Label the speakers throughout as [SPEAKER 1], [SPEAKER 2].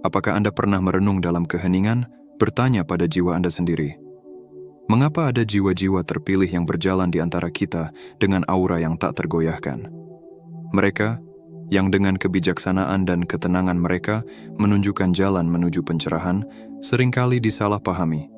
[SPEAKER 1] Apakah Anda pernah merenung dalam keheningan, bertanya pada jiwa Anda sendiri, mengapa ada jiwa-jiwa terpilih yang berjalan di antara kita dengan aura yang tak tergoyahkan? Mereka yang dengan kebijaksanaan dan ketenangan mereka menunjukkan jalan menuju pencerahan, seringkali disalahpahami,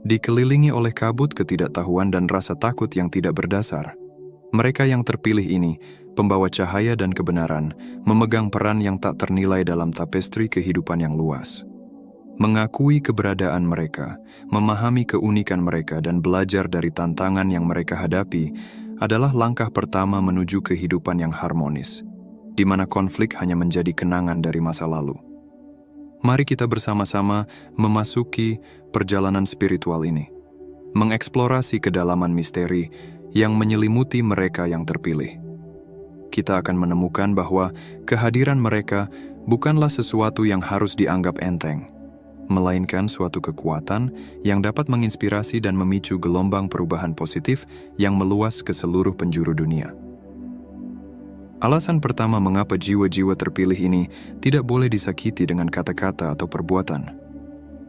[SPEAKER 1] dikelilingi oleh kabut ketidaktahuan dan rasa takut yang tidak berdasar. Mereka yang terpilih ini, pembawa cahaya dan kebenaran, memegang peran yang tak ternilai dalam tapestri kehidupan yang luas. Mengakui keberadaan mereka, memahami keunikan mereka dan belajar dari tantangan yang mereka hadapi adalah langkah pertama menuju kehidupan yang harmonis, di mana konflik hanya menjadi kenangan dari masa lalu. Mari kita bersama-sama memasuki perjalanan spiritual ini, mengeksplorasi kedalaman misteri yang menyelimuti mereka yang terpilih. Kita akan menemukan bahwa kehadiran mereka bukanlah sesuatu yang harus dianggap enteng, melainkan suatu kekuatan yang dapat menginspirasi dan memicu gelombang perubahan positif yang meluas ke seluruh penjuru dunia. Alasan pertama mengapa jiwa-jiwa terpilih ini tidak boleh disakiti dengan kata-kata atau perbuatan.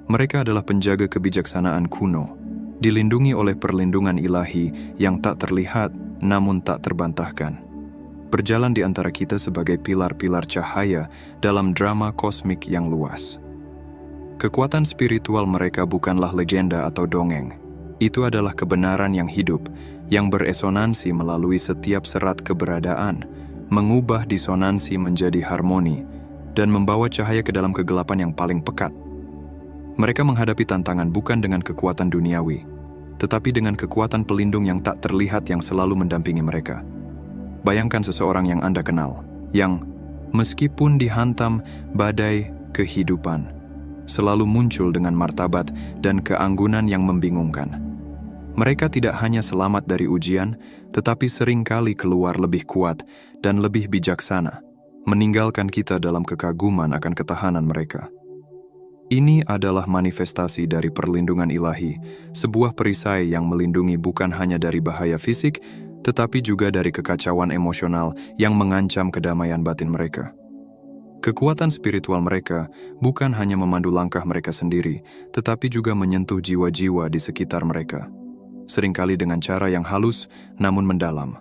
[SPEAKER 1] Mereka adalah penjaga kebijaksanaan kuno, dilindungi oleh perlindungan ilahi yang tak terlihat namun tak terbantahkan. Berjalan di antara kita sebagai pilar-pilar cahaya dalam drama kosmik yang luas. Kekuatan spiritual mereka bukanlah legenda atau dongeng. Itu adalah kebenaran yang hidup, yang beresonansi melalui setiap serat keberadaan, mengubah disonansi menjadi harmoni, dan membawa cahaya ke dalam kegelapan yang paling pekat. Mereka menghadapi tantangan bukan dengan kekuatan duniawi, tetapi dengan kekuatan pelindung yang tak terlihat yang selalu mendampingi mereka. Bayangkan seseorang yang Anda kenal, yang meskipun dihantam badai kehidupan, selalu muncul dengan martabat dan keanggunan yang membingungkan. Mereka tidak hanya selamat dari ujian, tetapi seringkali keluar lebih kuat dan lebih bijaksana, meninggalkan kita dalam kekaguman akan ketahanan mereka. Ini adalah manifestasi dari perlindungan ilahi, sebuah perisai yang melindungi bukan hanya dari bahaya fisik, tetapi juga dari kekacauan emosional yang mengancam kedamaian batin mereka. Kekuatan spiritual mereka bukan hanya memandu langkah mereka sendiri, tetapi juga menyentuh jiwa-jiwa di sekitar mereka, seringkali dengan cara yang halus namun mendalam.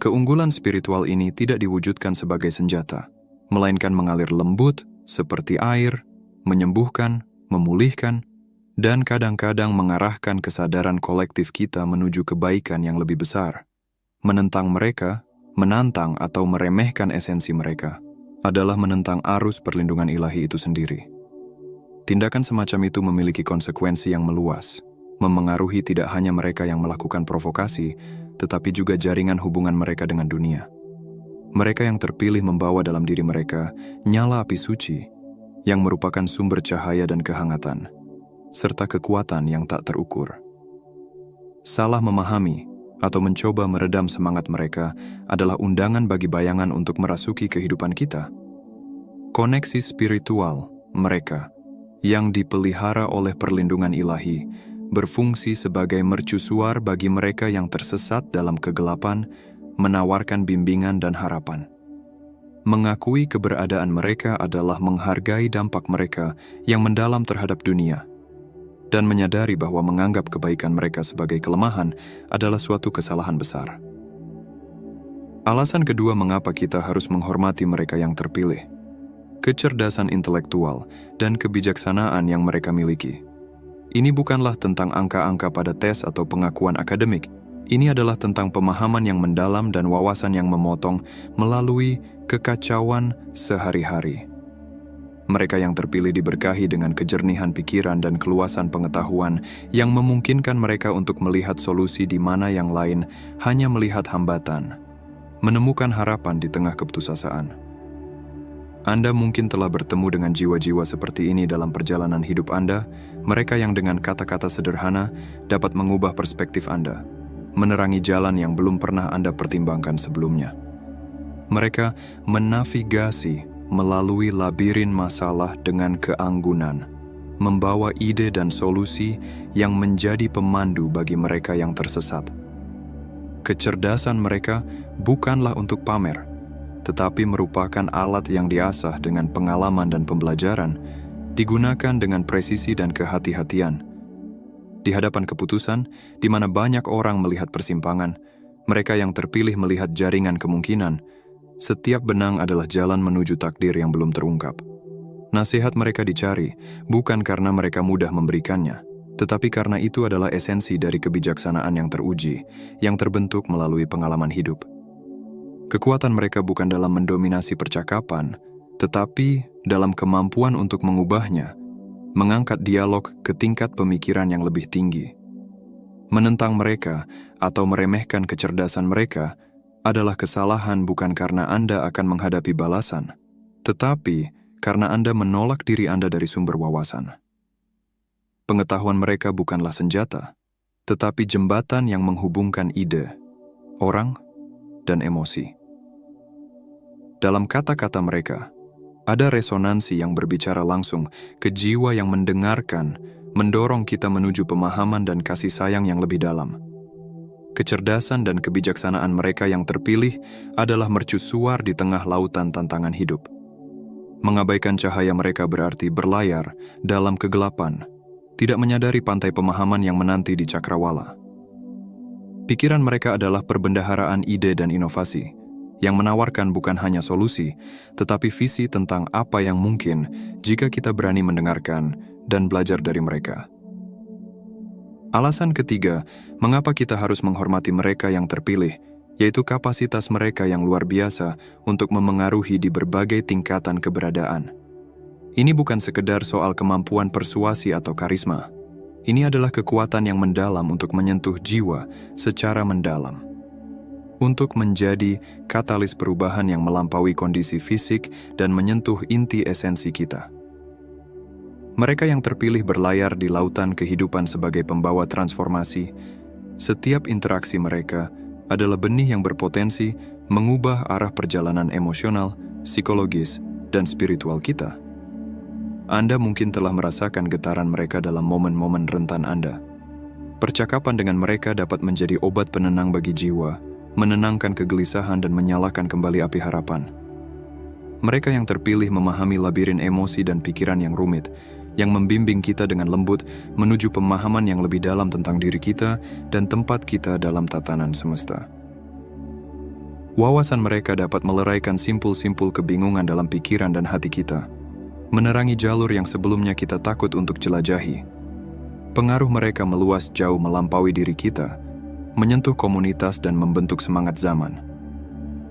[SPEAKER 1] Keunggulan spiritual ini tidak diwujudkan sebagai senjata, melainkan mengalir lembut seperti air, menyembuhkan, memulihkan, dan kadang-kadang mengarahkan kesadaran kolektif kita menuju kebaikan yang lebih besar. Menentang mereka, menantang atau meremehkan esensi mereka, adalah menentang arus perlindungan ilahi itu sendiri. Tindakan semacam itu memiliki konsekuensi yang meluas, memengaruhi tidak hanya mereka yang melakukan provokasi, tetapi juga jaringan hubungan mereka dengan dunia. Mereka yang terpilih membawa dalam diri mereka nyala api suci, yang merupakan sumber cahaya dan kehangatan, serta kekuatan yang tak terukur. Salah memahami atau mencoba meredam semangat mereka adalah undangan bagi bayangan untuk merasuki kehidupan kita. Koneksi spiritual mereka, yang dipelihara oleh perlindungan ilahi, berfungsi sebagai mercusuar bagi mereka yang tersesat dalam kegelapan, menawarkan bimbingan dan harapan. Mengakui keberadaan mereka adalah menghargai dampak mereka yang mendalam terhadap dunia, dan menyadari bahwa menganggap kebaikan mereka sebagai kelemahan adalah suatu kesalahan besar. Alasan kedua mengapa kita harus menghormati mereka yang terpilih: kecerdasan intelektual dan kebijaksanaan yang mereka miliki. Ini bukanlah tentang angka-angka pada tes atau pengakuan akademik. Ini adalah tentang pemahaman yang mendalam dan wawasan yang memotong melalui kekacauan sehari-hari. Mereka yang terpilih diberkahi dengan kejernihan pikiran dan keluasan pengetahuan yang memungkinkan mereka untuk melihat solusi di mana yang lain hanya melihat hambatan, menemukan harapan di tengah keputusasaan. Anda mungkin telah bertemu dengan jiwa-jiwa seperti ini dalam perjalanan hidup Anda, mereka yang dengan kata-kata sederhana dapat mengubah perspektif Anda, menerangi jalan yang belum pernah Anda pertimbangkan sebelumnya. Mereka menavigasi melalui labirin masalah dengan keanggunan, membawa ide dan solusi yang menjadi pemandu bagi mereka yang tersesat. Kecerdasan mereka bukanlah untuk pamer, tetapi merupakan alat yang diasah dengan pengalaman dan pembelajaran, digunakan dengan presisi dan kehati-hatian. Di hadapan keputusan, di mana banyak orang melihat persimpangan, mereka yang terpilih melihat jaringan kemungkinan. Setiap benang adalah jalan menuju takdir yang belum terungkap. Nasihat mereka dicari, bukan karena mereka mudah memberikannya, tetapi karena itu adalah esensi dari kebijaksanaan yang teruji, yang terbentuk melalui pengalaman hidup. Kekuatan mereka bukan dalam mendominasi percakapan, tetapi dalam kemampuan untuk mengubahnya, mengangkat dialog ke tingkat pemikiran yang lebih tinggi. Menentang mereka atau meremehkan kecerdasan mereka adalah kesalahan bukan karena Anda akan menghadapi balasan, tetapi karena Anda menolak diri Anda dari sumber wawasan. Pengetahuan mereka bukanlah senjata, tetapi jembatan yang menghubungkan ide, orang, dan emosi. Dalam kata-kata mereka, ada resonansi yang berbicara langsung ke jiwa yang mendengarkan, mendorong kita menuju pemahaman dan kasih sayang yang lebih dalam. Kecerdasan dan kebijaksanaan mereka yang terpilih adalah mercusuar di tengah lautan tantangan hidup. Mengabaikan cahaya mereka berarti berlayar dalam kegelapan, tidak menyadari pantai pemahaman yang menanti di cakrawala. Pikiran mereka adalah perbendaharaan ide dan inovasi, yang menawarkan bukan hanya solusi, tetapi visi tentang apa yang mungkin jika kita berani mendengarkan dan belajar dari mereka. Alasan ketiga, mengapa kita harus menghormati mereka yang terpilih, yaitu kapasitas mereka yang luar biasa untuk memengaruhi di berbagai tingkatan keberadaan. Ini bukan sekedar soal kemampuan persuasi atau karisma. Ini adalah kekuatan yang mendalam untuk menyentuh jiwa secara mendalam, untuk menjadi katalis perubahan yang melampaui kondisi fisik dan menyentuh inti esensi kita. Mereka yang terpilih berlayar di lautan kehidupan sebagai pembawa transformasi. Setiap interaksi mereka adalah benih yang berpotensi mengubah arah perjalanan emosional, psikologis, dan spiritual kita. Anda mungkin telah merasakan getaran mereka dalam momen-momen rentan Anda. Percakapan dengan mereka dapat menjadi obat penenang bagi jiwa, menenangkan kegelisahan dan menyalakan kembali api harapan. Mereka yang terpilih memahami labirin emosi dan pikiran yang rumit, yang membimbing kita dengan lembut menuju pemahaman yang lebih dalam tentang diri kita dan tempat kita dalam tatanan semesta. Wawasan mereka dapat meleraikan simpul-simpul kebingungan dalam pikiran dan hati kita, menerangi jalur yang sebelumnya kita takut untuk jelajahi. Pengaruh mereka meluas jauh melampaui diri kita, menyentuh komunitas dan membentuk semangat zaman.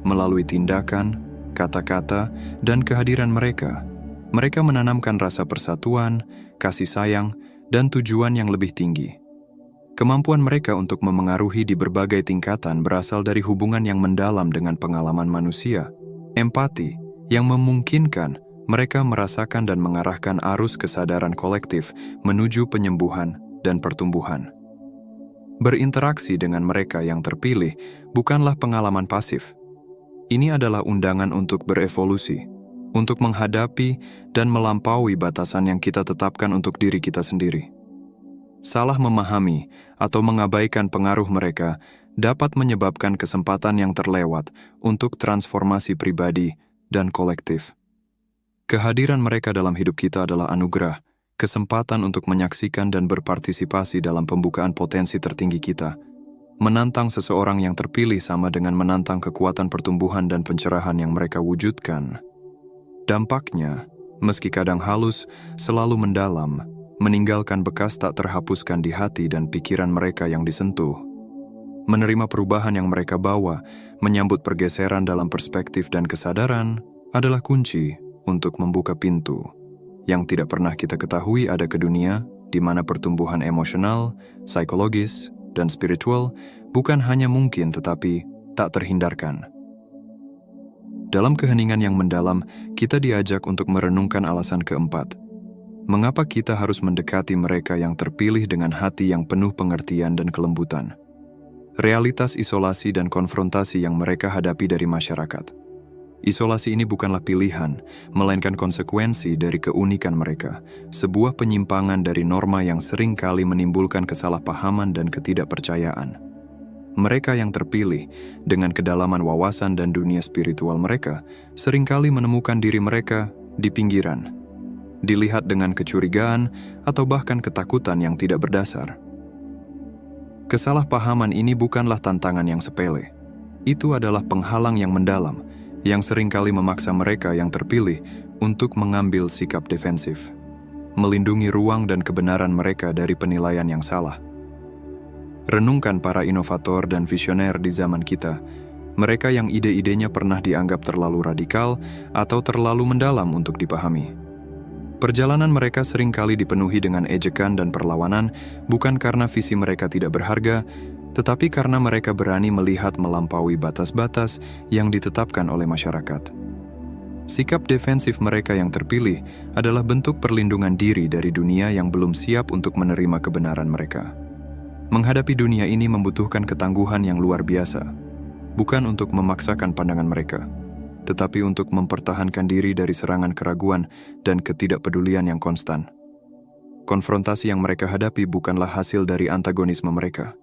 [SPEAKER 1] Melalui tindakan, kata-kata, dan kehadiran mereka, mereka menanamkan rasa persatuan, kasih sayang, dan tujuan yang lebih tinggi. Kemampuan mereka untuk memengaruhi di berbagai tingkatan berasal dari hubungan yang mendalam dengan pengalaman manusia, empati, yang memungkinkan mereka merasakan dan mengarahkan arus kesadaran kolektif menuju penyembuhan dan pertumbuhan. Berinteraksi dengan mereka yang terpilih bukanlah pengalaman pasif. Ini adalah undangan untuk berevolusi, untuk menghadapi dan melampaui batasan yang kita tetapkan untuk diri kita sendiri. Salah memahami atau mengabaikan pengaruh mereka dapat menyebabkan kesempatan yang terlewat untuk transformasi pribadi dan kolektif. Kehadiran mereka dalam hidup kita adalah anugerah, kesempatan untuk menyaksikan dan berpartisipasi dalam pembukaan potensi tertinggi kita. Menantang seseorang yang terpilih sama dengan menantang kekuatan pertumbuhan dan pencerahan yang mereka wujudkan. Dampaknya, meski kadang halus, selalu mendalam, meninggalkan bekas tak terhapuskan di hati dan pikiran mereka yang disentuh. Menerima perubahan yang mereka bawa, menyambut pergeseran dalam perspektif dan kesadaran, adalah kunci untuk membuka pintu yang tidak pernah kita ketahui ada ke dunia, di mana pertumbuhan emosional, psikologis, dan spiritual bukan hanya mungkin tetapi tak terhindarkan. Dalam keheningan yang mendalam, kita diajak untuk merenungkan alasan keempat. Mengapa kita harus mendekati mereka yang terpilih dengan hati yang penuh pengertian dan kelembutan? Realitas isolasi dan konfrontasi yang mereka hadapi dari masyarakat. Isolasi ini bukanlah pilihan, melainkan konsekuensi dari keunikan mereka, sebuah penyimpangan dari norma yang sering kali menimbulkan kesalahpahaman dan ketidakpercayaan. Mereka yang terpilih, dengan kedalaman wawasan dan dunia spiritual mereka, seringkali menemukan diri mereka di pinggiran, dilihat dengan kecurigaan atau bahkan ketakutan yang tidak berdasar. Kesalahpahaman ini bukanlah tantangan yang sepele. Itu adalah penghalang yang mendalam, yang seringkali memaksa mereka yang terpilih untuk mengambil sikap defensif, melindungi ruang dan kebenaran mereka dari penilaian yang salah. Renungkan para inovator dan visioner di zaman kita, mereka yang ide-idenya pernah dianggap terlalu radikal atau terlalu mendalam untuk dipahami. Perjalanan mereka seringkali dipenuhi dengan ejekan dan perlawanan, bukan karena visi mereka tidak berharga, tetapi karena mereka berani melihat melampaui batas-batas yang ditetapkan oleh masyarakat. Sikap defensif mereka yang terpilih adalah bentuk perlindungan diri dari dunia yang belum siap untuk menerima kebenaran mereka. Menghadapi dunia ini membutuhkan ketangguhan yang luar biasa, bukan untuk memaksakan pandangan mereka, tetapi untuk mempertahankan diri dari serangan keraguan dan ketidakpedulian yang konstan. Konfrontasi yang mereka hadapi bukanlah hasil dari antagonisme mereka,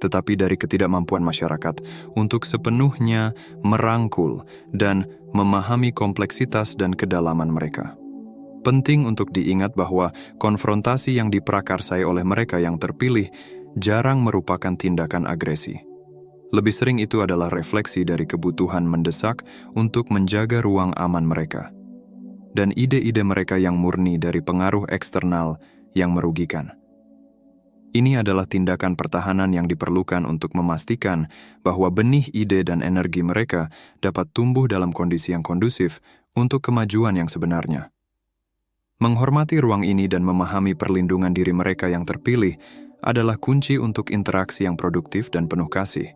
[SPEAKER 1] tetapi dari ketidakmampuan masyarakat untuk sepenuhnya merangkul dan memahami kompleksitas dan kedalaman mereka. Penting untuk diingat bahwa konfrontasi yang diprakarsai oleh mereka yang terpilih jarang merupakan tindakan agresi. Lebih sering itu adalah refleksi dari kebutuhan mendesak untuk menjaga ruang aman mereka, dan ide-ide mereka yang murni dari pengaruh eksternal yang merugikan. Ini adalah tindakan pertahanan yang diperlukan untuk memastikan bahwa benih ide dan energi mereka dapat tumbuh dalam kondisi yang kondusif untuk kemajuan yang sebenarnya. Menghormati ruang ini dan memahami perlindungan diri mereka yang terpilih adalah kunci untuk interaksi yang produktif dan penuh kasih.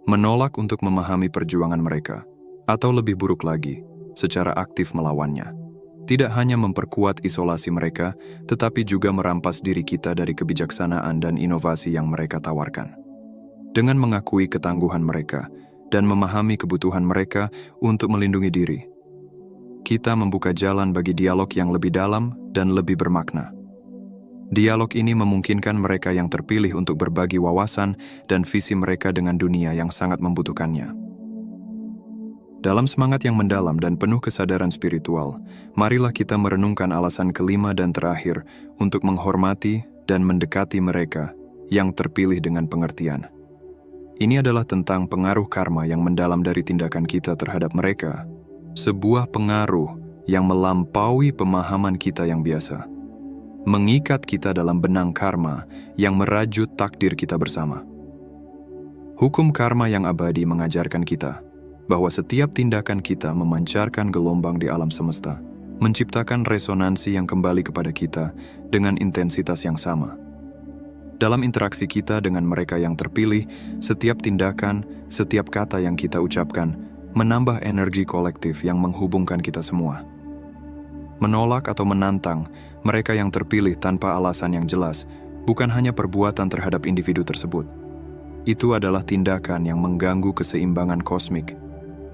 [SPEAKER 1] Menolak untuk memahami perjuangan mereka, atau lebih buruk lagi, secara aktif melawannya, tidak hanya memperkuat isolasi mereka, tetapi juga merampas diri kita dari kebijaksanaan dan inovasi yang mereka tawarkan. Dengan mengakui ketangguhan mereka dan memahami kebutuhan mereka untuk melindungi diri, kita membuka jalan bagi dialog yang lebih dalam dan lebih bermakna. Dialog ini memungkinkan mereka yang terpilih untuk berbagi wawasan dan visi mereka dengan dunia yang sangat membutuhkannya. Dalam semangat yang mendalam dan penuh kesadaran spiritual, marilah kita merenungkan alasan kelima dan terakhir untuk menghormati dan mendekati mereka yang terpilih dengan pengertian. Ini adalah tentang pengaruh karma yang mendalam dari tindakan kita terhadap mereka, sebuah pengaruh yang melampaui pemahaman kita yang biasa, mengikat kita dalam benang karma yang merajut takdir kita bersama. Hukum karma yang abadi mengajarkan kita bahwa setiap tindakan kita memancarkan gelombang di alam semesta, menciptakan resonansi yang kembali kepada kita dengan intensitas yang sama. Dalam interaksi kita dengan mereka yang terpilih, setiap tindakan, setiap kata yang kita ucapkan menambah energi kolektif yang menghubungkan kita semua. Menolak atau menantang mereka yang terpilih tanpa alasan yang jelas bukan hanya perbuatan terhadap individu tersebut. Itu adalah tindakan yang mengganggu keseimbangan kosmik,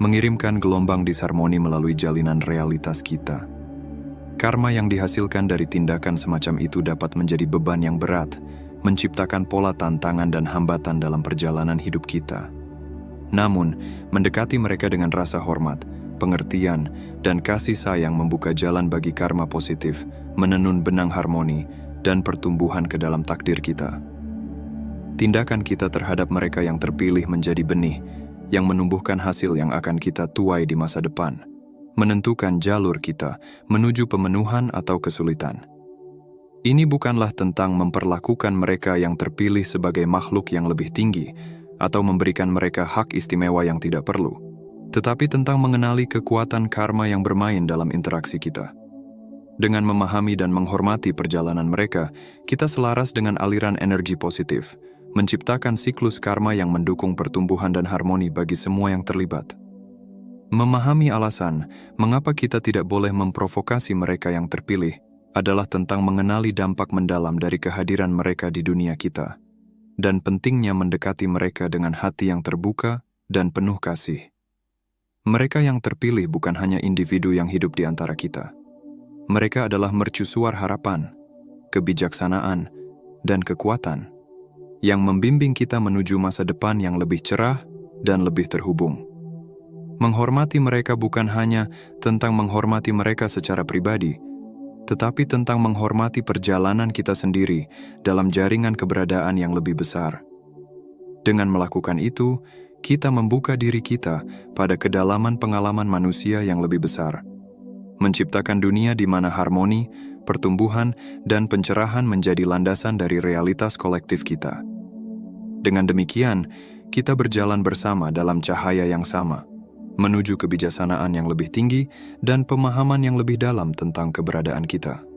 [SPEAKER 1] mengirimkan gelombang disharmoni melalui jalinan realitas kita. Karma yang dihasilkan dari tindakan semacam itu dapat menjadi beban yang berat, menciptakan pola tantangan dan hambatan dalam perjalanan hidup kita. Namun, mendekati mereka dengan rasa hormat, pengertian, dan kasih sayang membuka jalan bagi karma positif, menenun benang harmoni, dan pertumbuhan ke dalam takdir kita. Tindakan kita terhadap mereka yang terpilih menjadi benih yang menumbuhkan hasil yang akan kita tuai di masa depan, menentukan jalur kita menuju pemenuhan atau kesulitan. Ini bukanlah tentang memperlakukan mereka yang terpilih sebagai makhluk yang lebih tinggi atau memberikan mereka hak istimewa yang tidak perlu, tetapi tentang mengenali kekuatan karma yang bermain dalam interaksi kita. Dengan memahami dan menghormati perjalanan mereka, kita selaras dengan aliran energi positif, menciptakan siklus karma yang mendukung pertumbuhan dan harmoni bagi semua yang terlibat. Memahami alasan mengapa kita tidak boleh memprovokasi mereka yang terpilih adalah tentang mengenali dampak mendalam dari kehadiran mereka di dunia kita, dan pentingnya mendekati mereka dengan hati yang terbuka dan penuh kasih. Mereka yang terpilih bukan hanya individu yang hidup di antara kita. Mereka adalah mercusuar harapan, kebijaksanaan, dan kekuatan yang membimbing kita menuju masa depan yang lebih cerah dan lebih terhubung. Menghormati mereka bukan hanya tentang menghormati mereka secara pribadi, tetapi tentang menghormati perjalanan kita sendiri dalam jaringan keberadaan yang lebih besar. Dengan melakukan itu, kita membuka diri kita pada kedalaman pengalaman manusia yang lebih besar, menciptakan dunia di mana harmoni, pertumbuhan, dan pencerahan menjadi landasan dari realitas kolektif kita. Dengan demikian, kita berjalan bersama dalam cahaya yang sama, menuju kebijaksanaan yang lebih tinggi dan pemahaman yang lebih dalam tentang keberadaan kita.